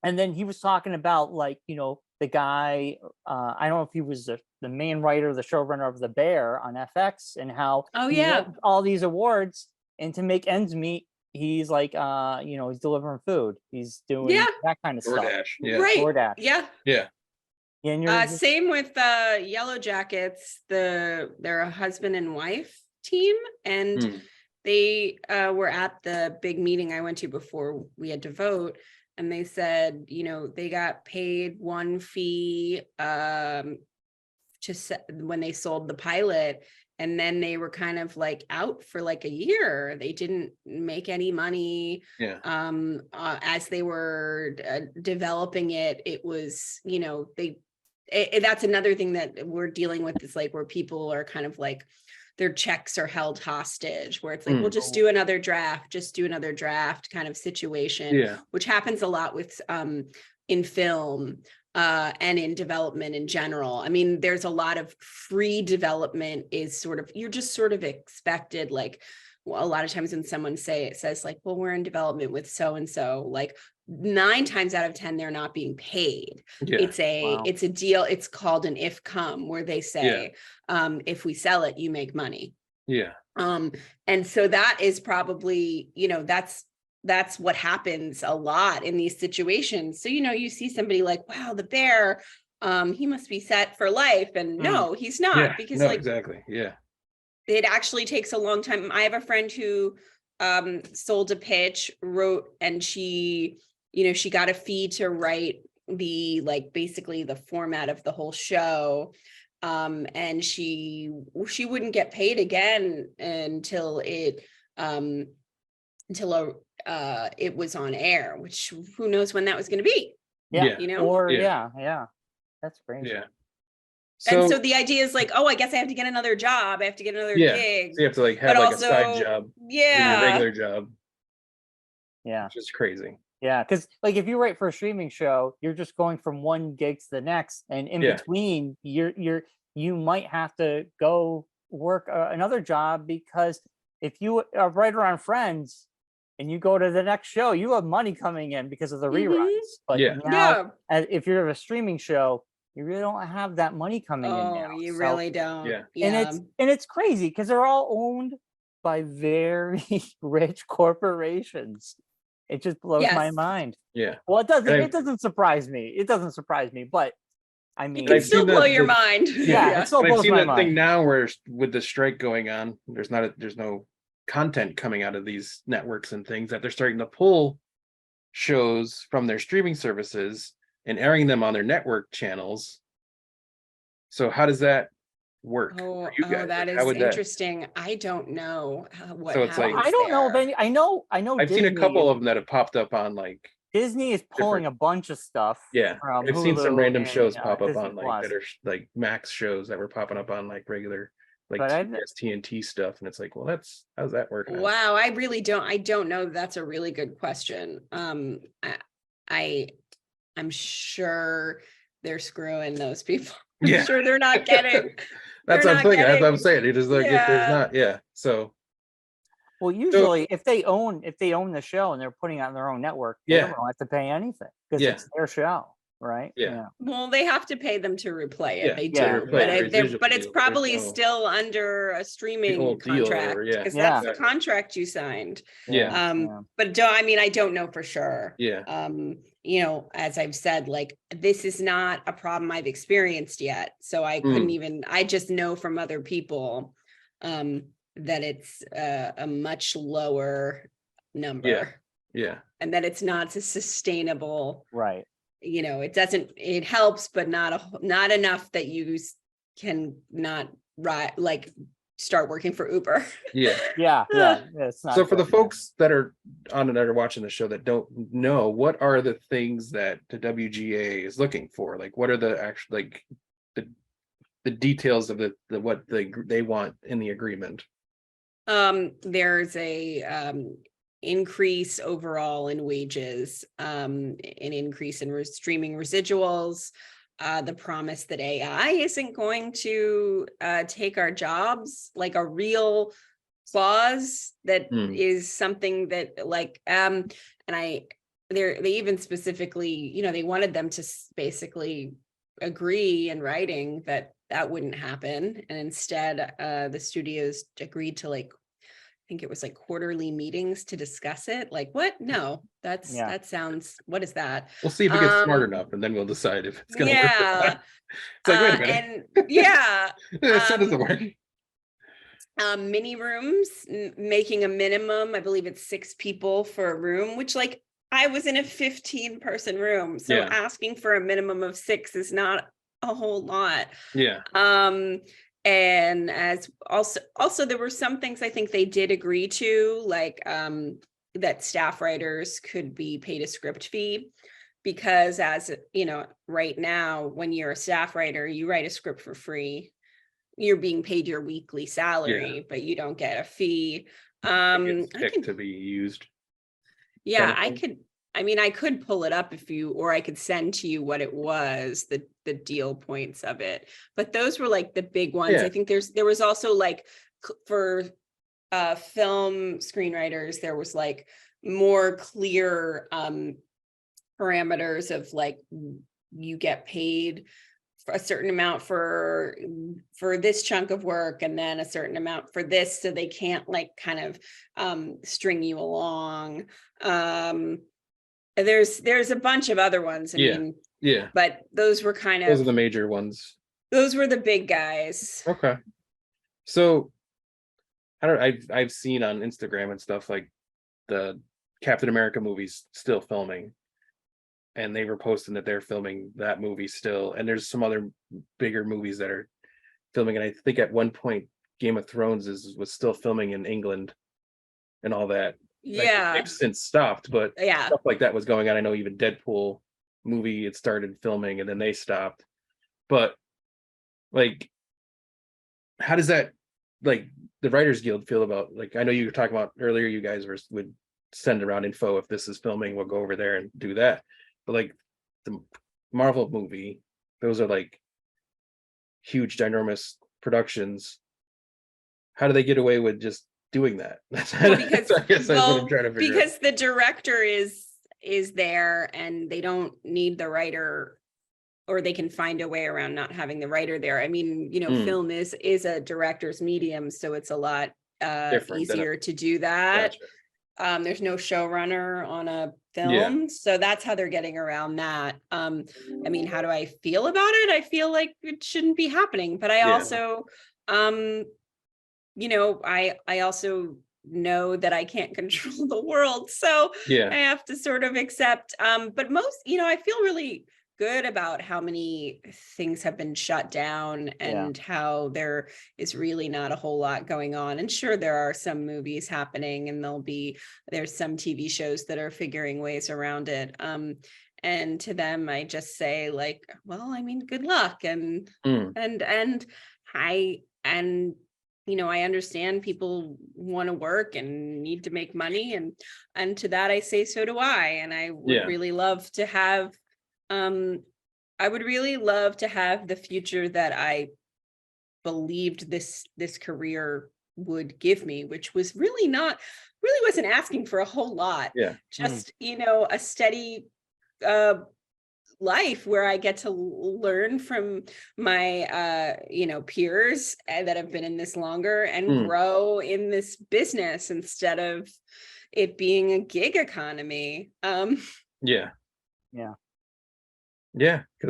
And then he was talking about like, the guy, I don't know if he was the main writer, the showrunner of The Bear on FX, and how he won all these awards, and to make ends meet, he's like, he's delivering food. He's doing that kind of stuff. DoorDash. Yeah. Right. DoorDash. Yeah. Yeah. And you're just- Same with Yellow Jackets. They're a husband and wife team, and Mm. they were at the big meeting I went to before we had to vote, and they said, they got paid one fee when they sold the pilot, and then they were kind of like out for like a year. They didn't make any money. Yeah. As they were developing it. It was, that's another thing that we're dealing with, is like where people are kind of like their checks are held hostage, where it's like, we'll just do another draft kind of situation, Yeah. which happens a lot with in film and in development in general. I mean, there's a lot of free development is sort of, you're just sort of expected, like, well, a lot of times when someone says like, well, we're in development with so-and-so, like 9 times out of 10, they're not being paid. Yeah. It's a Wow. it's a deal. It's called an if come, where they say, if we sell it, you make money. Yeah. And so that is probably, you know, that's what happens a lot in these situations. So, you know, you see somebody like, wow, the bear, he must be set for life. And no, he's not, Yeah. because No, like exactly. Yeah. it actually takes a long time. I have a friend who sold a pitch, wrote, and she, you know, she got a fee to write the, like, basically the format of the whole show. And she wouldn't get paid again until it was on air, which who knows when that was going to be, Yeah. you know? Or Yeah. yeah. That's crazy. Yeah. And so the idea is like, oh, I guess I have to get another job. I have to get another gig. So you have to like have But like also, a side job, your yeah. regular job, Yeah. which is crazy. Yeah, because like if you write for a streaming show, you're just going from one gig to the next, and in Yeah. between, you might have to go work another job, because if you are a writer on Friends and you go to the next show, you have money coming in because of the Mhm. reruns. But Yeah. now, if you're a streaming show, you really don't have that money coming in Oh, now. you So- really don't. Yeah. Yeah. and it's crazy because they're all owned by very rich corporations. It just blows my Yes. mind. Yeah. Well, it doesn't. And It doesn't surprise me. It doesn't surprise me. But I mean, It can I've still seen blow the- your the- mind. yeah, it still And I've blows seen my that thing mind. now where with the strike going on, there's no content coming out of these networks and things, that they're starting to pull shows from their streaming services and airing them on their network channels. So how does that work Oh, for you guys? that Like, how is would that? interesting. I don't know what So it's like- happens I don't know if there. any. I know. I've Disney seen a couple is, of them that have popped up on like, Disney is pulling a bunch of stuff. yeah, from I've seen some Hulu random and, shows pop up Disney on like Plus. that are like Max shows that were popping up on like regular like But I've- TBS, TNT stuff, and it's like, well, how's that working out? Wow, I don't know. That's a really good question. I'm sure they're screwing those people. I'm Yeah. sure they're not getting. That's they're what I'm not thinking. That's what I'm getting- saying. It is like if there's Yeah. not, yeah. So Well, usually if they own the show and they're putting it on their own network, they Yeah. don't have to pay anything because Yeah. it's their show, right? Yeah. Well, they have to pay them to replay it. Yeah, They yeah, do, yeah. but Residual but it's deal, there's probably no- still under a streaming old deal or contract, whatever, yeah. because Yeah. that's the Exactly. contract you signed. Yeah. yeah. But I don't know for sure. Yeah. You know, as I've said, like, this is not a problem I've experienced yet. So I couldn't even, I just know from other people that it's a much lower number. Yeah. And that it's not a sustainable, Right. you know, it helps, but not enough that you can not start working for Uber. Yeah. Yeah. Yeah. It's not So for the good, folks that are on and that are watching the show that don't know, what are the things that the WGA is looking for? Like, what are the actual, like the details of the what they want in the agreement? There's a increase overall in wages, an increase in streaming residuals, the promise that AI isn't going to take our jobs, like a real clause that is something that like and they even specifically, you know, they wanted them to basically agree in writing that wouldn't happen, and instead the studios agreed to, like, I think it was like quarterly meetings to discuss it. Like, what? No, that sounds, what is that? We'll see if it gets smart enough, and then we'll decide if it's gonna work. Yeah. It's like, wait a minute. And yeah. It still doesn't work. Mini rooms, making a minimum, I believe it's 6 people for a room, which, like, I was in a 15-person room. So Yeah. asking for a minimum of 6 is not a whole lot. Yeah. And as also there were some things I think they did agree to, like that staff writers could be paid a script fee, because, as you know, right now, when you're a staff writer, you write a script for free. You're being paid your weekly salary, but you don't get a fee. It gets picked to be used. Yeah, kind of I thing. could I mean, I could pull it up or I could send to you what it was, the deal points of it. But those were like the big ones. Yeah. I think there was also like for film screenwriters, there was like more clear parameters of like, you get paid for a certain amount for this chunk of work, and then a certain amount for this, so they can't like kind of string you along. There's a bunch of other ones. I mean, Yeah. but those were kind Those are of the major ones. those were the big guys. Okay. So I've seen on Instagram and stuff like the Captain America movies still filming, and they were posting that they're filming that movie still, and there's some other bigger movies that are filming, and I think at one point Game of Thrones was still filming in England and all that. I think Yeah. they've since stopped, but Yeah. stuff like that was going on. I know even Deadpool movie, it started filming and then they stopped. But like, how does that, like, the Writers Guild feel about, like, I know you were talking about earlier, you guys would send around info if this is filming, we'll go over there and do that. But like the Marvel movie, those are like huge, ginormous productions. How do they get away with just doing that? Well, because I guess that's what I'm trying to figure out. because the director is there, and they don't need the writer, or they can find a way around not having the writer there. I mean, you know, film is a director's medium, so it's a lot easier to do that. Gotcha. There's no showrunner on a film, so that's how they're getting around that. I mean, how do I feel about it? I feel like it shouldn't be happening, but I also you know, I also know that I can't control the world, so I have to sort of accept. But most, you know, I feel really good about how many things have been shut down, and how there is really not a whole lot going on. And sure, there are some movies happening, and there's some TV shows that are figuring ways around it. And to them, I just say, like, well, I mean, good luck. And you know, I understand people want to work and need to make money, and to that I say, so do I. And I would really love to have the future that I believed this career would give me, which was really wasn't asking for a whole lot. Just, you know, a steady life where I get to learn from my you know, peers that have been in this longer, and grow in this business instead of it being a gig economy. Because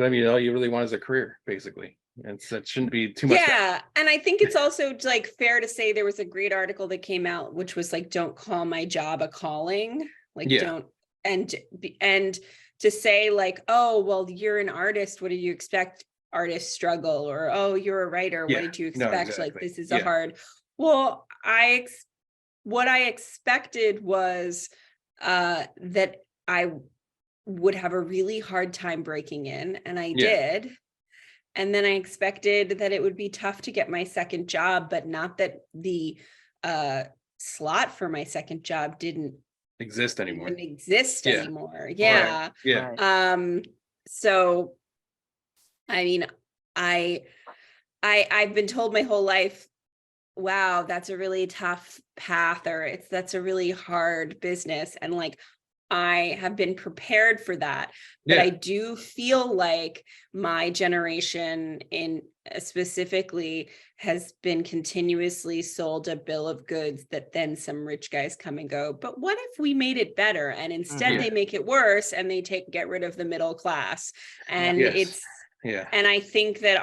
I mean, all you really want is a career, basically. And that shouldn't be too much. And I think it's also like fair to say there was a great article that came out, which was like, don't call my job a calling. Like, don't, and to say like, oh, well, you're an artist, what do you expect artists struggle? Or, oh, you're a writer, what did you expect? No, exactly. Like, this is a hard, well, what I expected was that I would have a really hard time breaking in, and I did. And then I expected that it would be tough to get my second job, but not that the slot for my second job didn't exist anymore. So I mean, I've been told my whole life, wow, that's a really tough path, or that's a really hard business, and like, I have been prepared for that. But I do feel like my generation specifically has been continuously sold a bill of goods that then some rich guys come and go, but what if we made it better? And instead they make it worse, and they get rid of the middle class. And and I think that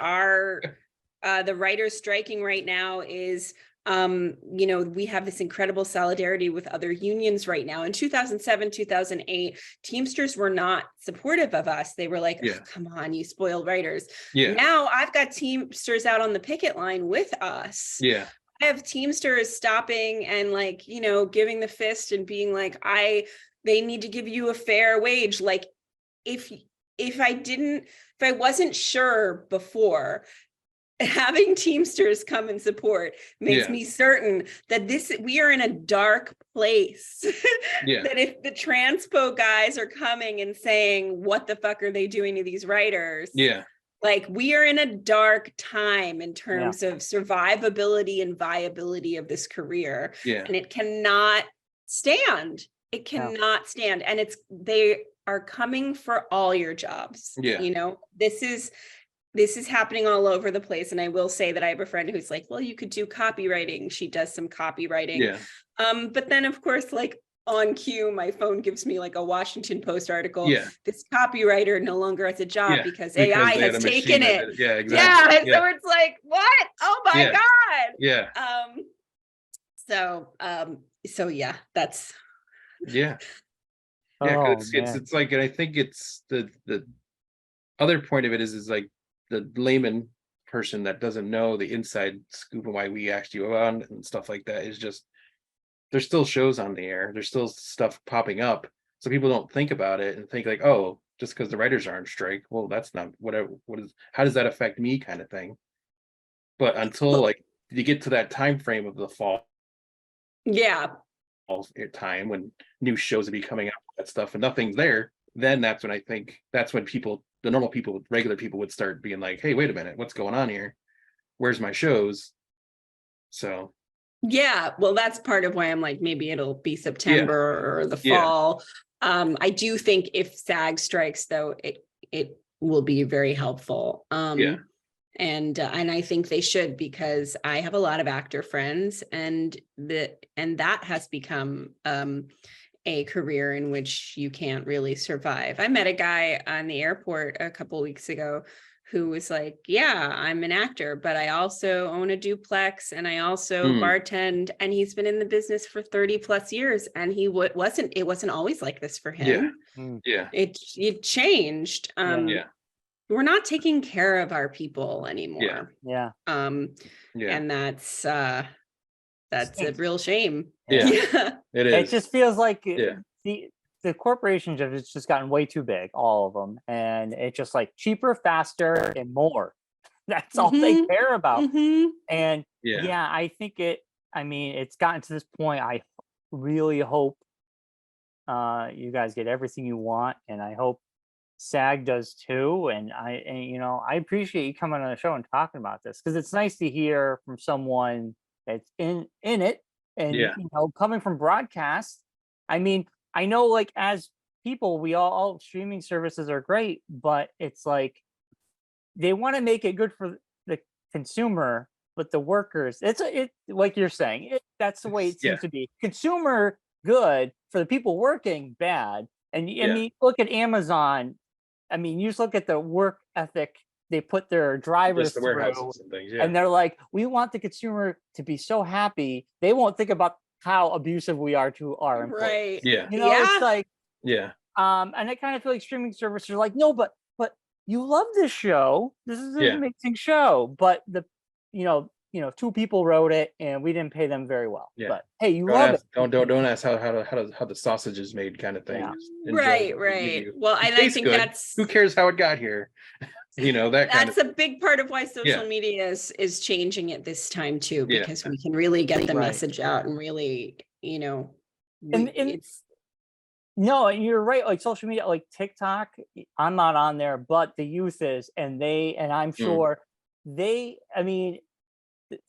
the writers striking right now is, you know, we have this incredible solidarity with other unions right now. In 2007, 2008, Teamsters were not supportive of us. They were like, oh, come on, you spoiled writers. Now I've got Teamsters out on the picket line with us. I have Teamsters stopping and, like, you know, giving the fist and being like, they need to give you a fair wage. Like, if I wasn't sure before, having Teamsters come and support makes me certain that we are in a dark place. That if the transpo guys are coming and saying, what the fuck are they doing to these writers? Like, we are in a dark time in terms of survivability and viability of this career. And it cannot stand. It cannot stand. And they are coming for all your jobs. You know, this is happening all over the place. And I will say that I have a friend who's like, well, you could do copywriting. She does some copywriting. But then, of course, like, on cue, my phone gives me like a Washington Post article. This copywriter no longer has a job because AI has taken it. Exactly. So it's like, what? Oh my God. So yeah, that's it's like, and I think it's the other point of it is like the layman person that doesn't know the inside scoop of why we asked you on and stuff like that is just, there's still shows on the air, there's still stuff popping up, so people don't think about it and think like, oh, just because the writers are on strike, well, that's not how does that affect me, kind of thing. But until like you get to that time frame of the fall time when new shows will be coming out, that stuff, and nothing's there, then that's when I think that's when people, the normal people, regular people, would start being like, hey, wait a minute, what's going on here, where's my shows? So well, that's part of why I'm like, maybe it'll be September or the fall. I do think if SAG strikes, though, it will be very helpful. And I think they should, because I have a lot of actor friends, and that has become a career in which you can't really survive. I met a guy on the airport a couple of weeks ago who was like, yeah, I'm an actor, but I also own a duplex and I also bartend, and he's been in the business for 30 plus years. And it wasn't always like this for him. It changed. We're not taking care of our people anymore. And that's a real shame. It is. It just feels like the corporations have just gotten way too big, all of them, and it's just like cheaper, faster, and more. That's all they care about. And I think it's gotten to this point. I really hope you guys get everything you want, and I hope SAG does too. And I appreciate you coming on the show and talking about this, because it's nice to hear from someone that's in it, and coming from broadcast. I mean, I know, like, as people, we all streaming services are great, but it's like they want to make it good for the consumer, but the workers, it's like you're saying, that's the way it seems to be. Consumer good, for the people working bad. And I mean, look at Amazon. I mean, you just look at the work ethic they put their drivers through, and things, and they're like, we want the consumer to be so happy, they won't think about how abusive we are to our employees. It's like, and I kind of feel like streaming services are like, no, but you love this show, this is an amazing show, but two people wrote it and we didn't pay them very well. But hey, you love it. Don't ask how the sausage is made, kind of thing. Right. Well, and I think that's, who cares how it got here. That's a big part of why social media is changing at this time too, because we can really get the message out and really, it's. No, and you're right. Like social media, like TikTok, I'm not on there, but the youth is, and I'm sure the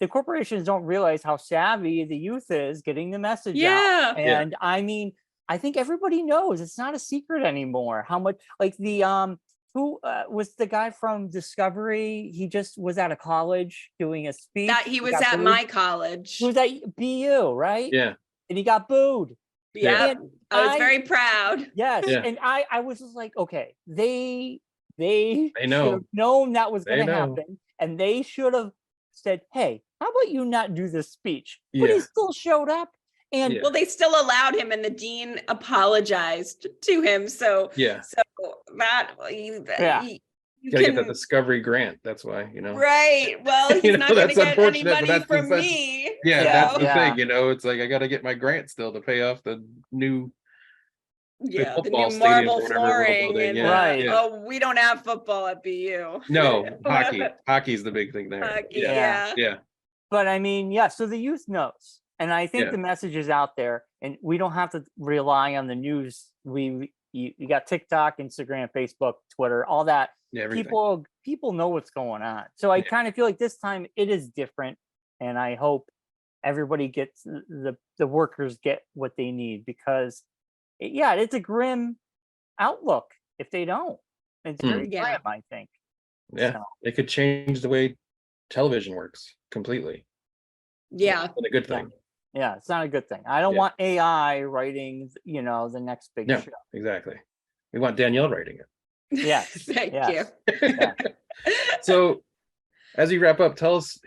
corporations don't realize how savvy the youth is getting the message out. And I mean, I think everybody knows, it's not a secret anymore how much, like, the who was the guy from Discovery? He just was at a college doing a speech. He was at my college. He was at BU, right? Yeah. And he got booed. Yeah. I was very proud. Yes. Yeah. And I was just like, okay, they should know. have known that was going to happen. And they should have said, hey, how about you not do this speech? But he still showed up. And well, they still allowed him, and the dean apologized to him. So that you gotta get that Discovery grant. That's why, Right. Well, he's not going to get any money from me. That's the thing. It's like I got to get my grant still to pay off the new Yeah, the football new stadium or marble whatever we're flooring building, and yeah, Right. yeah. oh, we don't have football at BU. No, hockey's the big thing there. Hockey, Yeah, yeah. yeah, But I mean, yeah, so the youth knows. And I think Yeah. the message is out there, and we don't have to rely on the news. You got TikTok, Instagram, Facebook, Twitter, all that. yeah, everything. People know what's going on. So I Yeah. kind of feel like this time it is different, and I hope everybody gets the workers get what they need, because it's a grim outlook if they don't. It's very Yeah. grim, I think. Yeah, So, it could change the way television works completely. Yeah. And a good thing. yeah, it's not a good thing. I don't Yeah. want AI writing, the next big No, show. exactly. We want Danielle writing it. Yes, Thank yes. you. So as you wrap up, tell us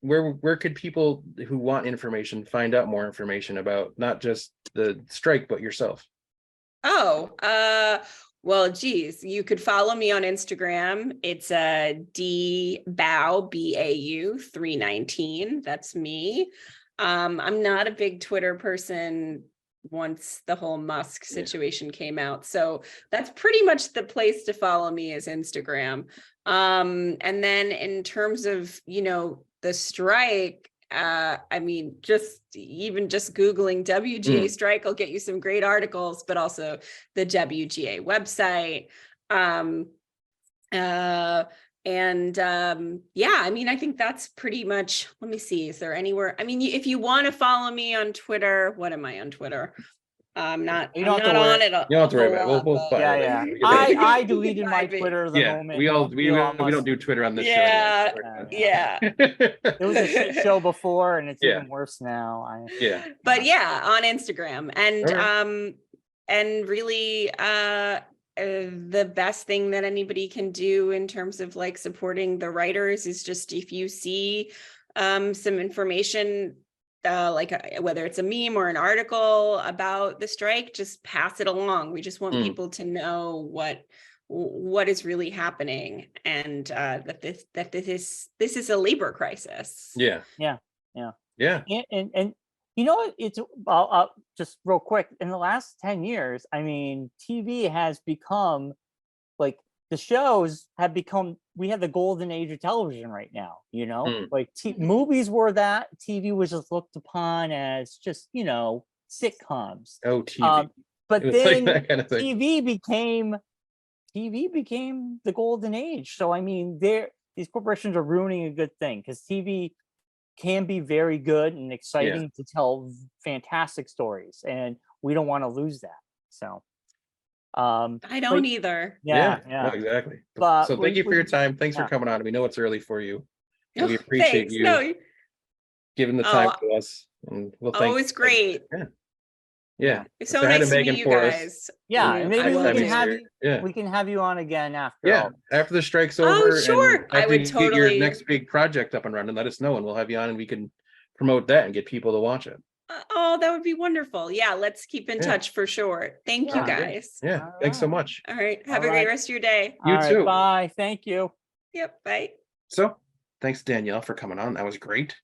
where could people who want information find out more information about not just the strike, but yourself? Well, geez, you could follow me on Instagram. It's DBAU 319. That's me. I'm not a big Twitter person once the whole Musk situation came out. So that's pretty much the place to follow me is Instagram. And then in terms of, the strike, I mean, just Googling WGA strike will get you some great articles, but also the WGA website. I mean, I think that's pretty much, let me see, is there anywhere, I mean, if you want to follow me on Twitter, what am I on Twitter? I'm not on it. You don't have to worry about it. We'll find it. Yeah. We'll get there. I deleted my Twitter the Yeah, moment. we Elon don't Musk- do Twitter on this Yeah, show anymore. yeah. It was a shit show before, and it's Yeah. even worse now. Yeah. But yeah, on Instagram, and Alright. and really the best thing that anybody can do in terms of like supporting the writers is just if you see some information whether it's a meme or an article about the strike, just pass it along. We just want people to know what is really happening, and that this is a labor crisis. Yeah. And it's just real quick, in the last 10 years, I mean, TV has become like, the shows have become, we have the golden age of television right now, like movies were that, TV was just looked upon as just, sitcoms. Oh, TV. But It was like then that kind of thing. TV became the golden age. So I mean, these corporations are ruining a good thing, because TV can be very good and exciting to tell fantastic stories, and we don't want to lose that. So I don't either. Yeah. No, exactly. But so thank you for your time. Thanks for coming on. We know it's early for you. And we appreciate you giving the time to us. And we'll thank it's great. Yeah. It's so nice to meet you guys. Yeah, and maybe we can have you on again after. After the strike's over. Sure. I would get your next big project up and running. Let us know, and we'll have you on, and we can promote that and get people to watch it. That would be wonderful. Yeah, let's keep in touch for sure. Thank you guys. Yeah, thanks so much. All right. Have a great rest of your day. You too. Bye. Thank you. Yep. Bye. So thanks, Danielle, for coming on. That was great.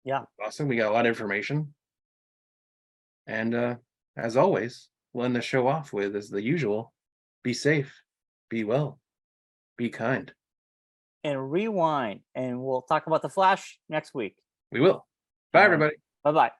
Yeah. Awesome. We got a lot of information. And as always, we'll end the show off with, as the usual, be safe, be well, be kind. And rewind. And we'll talk about The Flash next week. We will. Bye, everybody. Bye-bye.